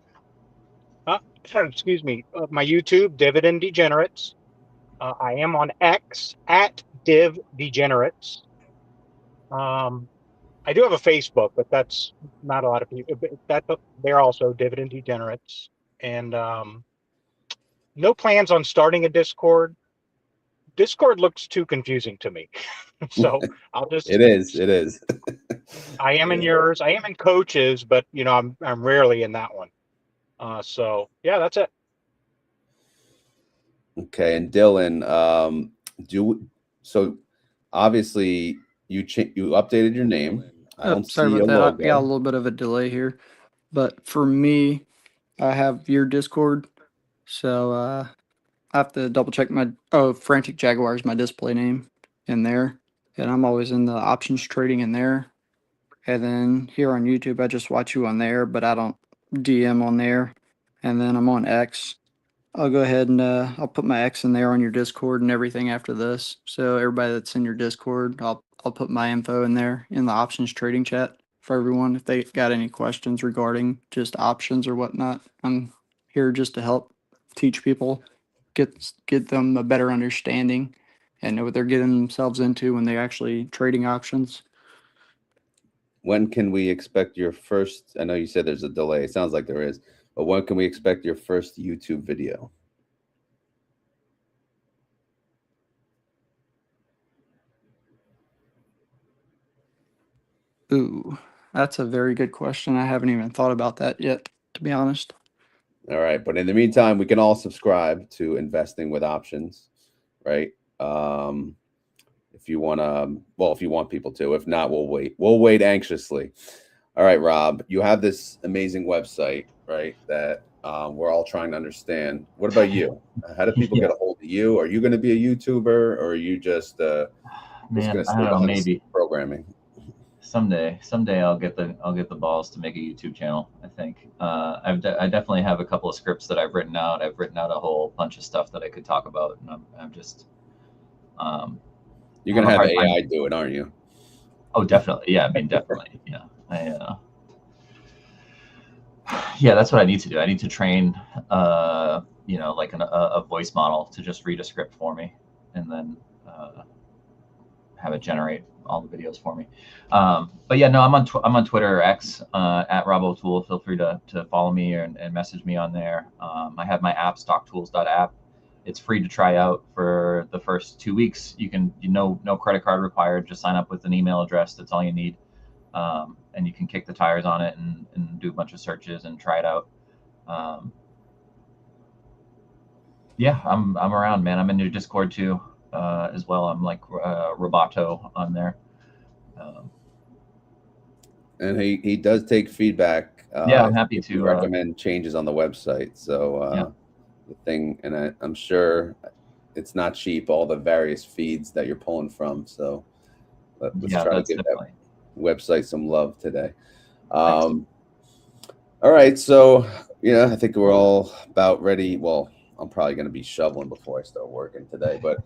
Excuse me. My YouTube, Dividend Degenerates. I am on X at Div Degenerates. I do have a Facebook, but that's not a lot of people. They're also Dividend Degenerates, and no plans on starting a Discord. Discord looks too confusing to me, so I'll just. It is. I am in yours. I am in Coaches, but I'm rarely in that one. So yeah, that's it. Okay, and Dylan, So obviously you updated your name. I don't Sorry see a about that. I got a logo. little bit of a delay here. But for me, I have your Discord. So I have to double check my Frantic Jaguar is my display name in there. And I'm always in the options trading in there. And then here on YouTube, I just watch you on there, but I don't DM on there. And then I'm on X. I'll go ahead and I'll put my X in there on your Discord and everything after this. So everybody that's in your Discord, I'll put my info in there in the options trading chat for everyone if they got any questions regarding just options or whatnot. I'm here just to help teach people, get them a better understanding and know what they're getting themselves into when they're actually trading options. When can we expect your first? I know you said there's a delay. It sounds like there is, but when can we expect your first YouTube video? Ooh, that's a very good question. I haven't even thought about that yet, to be honest. All right, but in the meantime, we can all subscribe to Investing with Options, right? If you want to, well, if you want people to. If not, we'll wait. We'll wait anxiously. All right, Rob, you have this amazing website, right? That we're all trying to understand. What about you? How do people get a hold of you? Are you going to be a YouTuber, or are you just going Man, to I stay don't know, behind the maybe scenes programming? someday I'll get the balls to make a YouTube channel. I think I definitely have a couple of scripts that I've written out. I've written out a whole bunch of stuff that I could talk about, and I'm just You're have going to a have hard time. AI do it, aren't you? Oh, definitely. Yeah, I mean, definitely. Yeah, yeah, that's what I need to do. I need to train, like a voice model to just read a script for me, and then have it generate all the videos for me. But yeah, no, I'm on Twitter or X at Rob O'Toole. Feel free to follow me and message me on there. I have my app, StockTools.app. It's free to try out for the first 2 weeks. No credit card required. Just sign up with an email address. That's all you need. And you can kick the tires on it and do a bunch of searches and try it out. Yeah, I'm around, man. I'm in your Discord too, as well. I'm like Roboto on there. And he does take feedback. Yeah, I'm happy if to you recommend changes on the website. So yeah. the thing, and I'm sure it's not cheap, all the various feeds that you're pulling from. So let's try to That's give definitely that website some love today. Thanks. All right, so yeah, I think we're all about ready. Well, I'm probably going to be shoveling before I start working today, but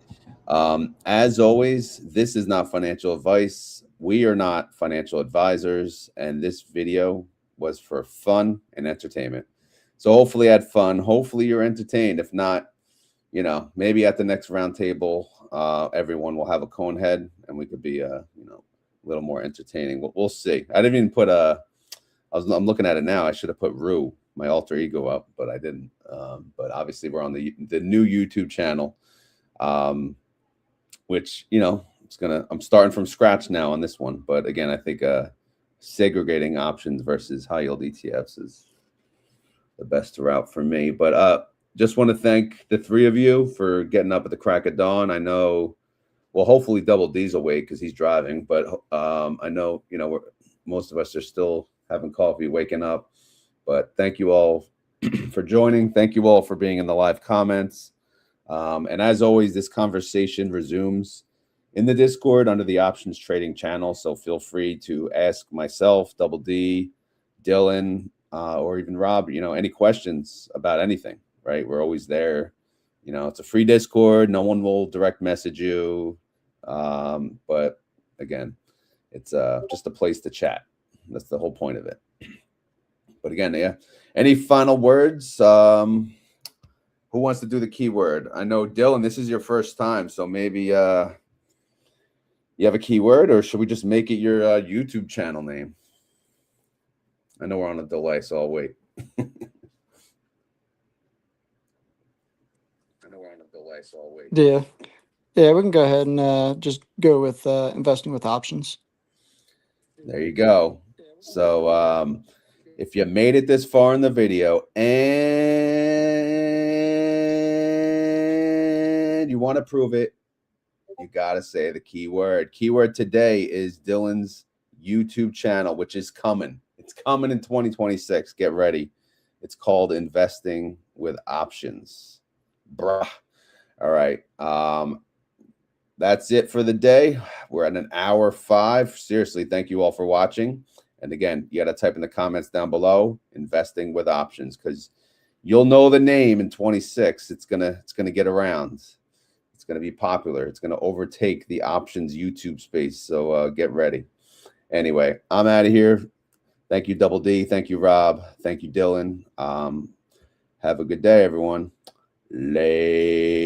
as always, this is not financial advice. We are not financial advisors, and this video was for fun and entertainment. So hopefully you had fun. Hopefully you're entertained. If not, maybe at the next round table, everyone will have a cone head and we could be, a little more entertaining. We'll see. I didn't even put I'm looking at it now. I should have put Rue, my alter ego, up, but I didn't. But obviously we're on the new YouTube channel, which, I'm starting from scratch now on this one. But again, I think segregating options versus high yield ETFs is the best route for me. But just want to thank the three of you for getting up at the crack of dawn. I know, well, hopefully Double D's awake because he's driving, but I know, most of us are still having coffee, waking up. But thank you all for joining. Thank you all for being in the live comments. And as always, this conversation resumes in the Discord under the options trading channel. So feel free to ask myself, Double D, Dylan, or even Rob, any questions about anything, right? We're always there. It's a free Discord. No one will direct message you. But again, it's just a place to chat. That's the whole point of it. But again, yeah. Any final words? Who wants to do the keyword? I know, Dylan, this is your first time, so maybe you have a keyword, or should we just make it your YouTube channel name? I know we're on a delay, so I'll wait. Yeah. Yeah, we can go ahead and just go with investing with options. There you go. So if you made it this far in the video and you want to prove it, You got to say the keyword. Keyword today is Dylan's YouTube channel, which is coming. It's coming in 2026. Get ready. It's called Investing with Options. Bruh. All right. That's it for the day. We're at an hour 5. Seriously, thank you all for watching. And again, you got to type in the comments down below, Investing with Options, because you'll know the name in 26. It's gonna get around. It's gonna be popular. It's gonna overtake the options YouTube space. So get ready. Anyway, I'm out of here. Thank you, Double D. Thank you, Rob. Thank you, Dylan. Have a good day, everyone. Later.